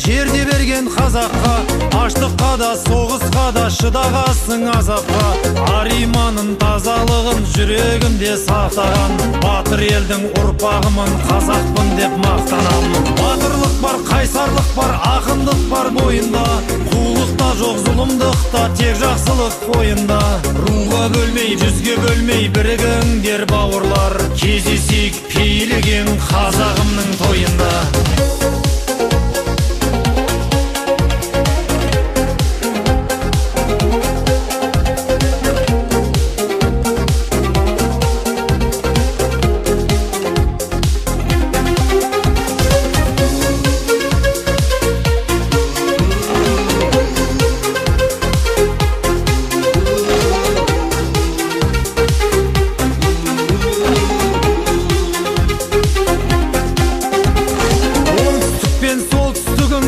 жерде берген қазаққа, аштыққа да соғысқа да шыдағасың азапқа. Ар иманын тазалығын жүрегімде сақтаған, батыр елдің ұрпағымын, қазақпын деп мақтанамын. Батырлық бар, қайсарлық бар, ақындық бар бойында, қулықта жоқ, зұлымдықта тек жақсылық ойында. Руға бөлмей, жүзге бөлмей бірігіңдер бауырлар, кездесейік пейілі кең қазағымның тойында.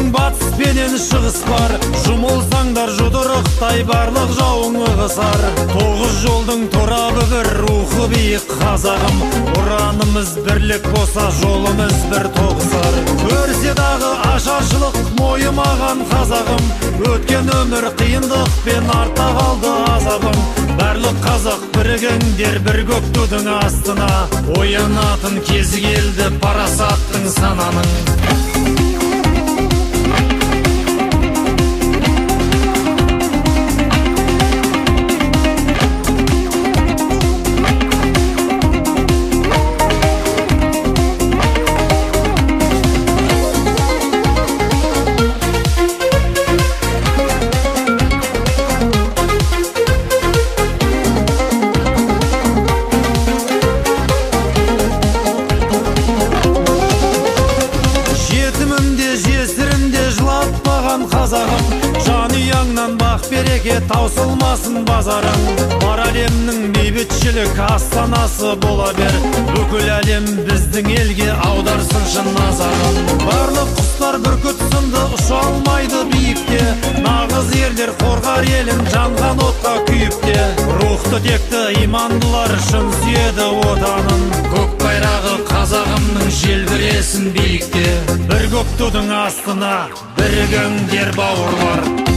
Батыспенен шығыс бар, жұмылсаңдар жұдырықтай барлық жауың ығысар. Тоғыз жолдың торабы бір, рухы биік қазағым, ұранымыз бірлік болса жолымыз бір тоғысар. Көрсе дағы ашаршылық мойымаған қазағым, өткен өмір қиындықпен артта қалды азабым. Барлық қазақ бірігіңдер бір көк тудың астына, оянатын кезі келді парасаттың сананың. Жесірімде жылатпаған қазағым, жанұяңнан бақ береке таусылмасын базарың. Бар әлемнің бейбітшілік астанасы бола бер, бүкіл әлем біздің елге аударсыншы назарын. Барлық құстар бүркіт сынды ұша алмайды биікте, нағыз ерлер қорғар елін жанған отқа күйіпте. Рухты текті имандылар шын сүйеді отанын, көк байрағы қазағымның желбіресін биікте. Бір көк тудың астына бірігіңдер бауырлар.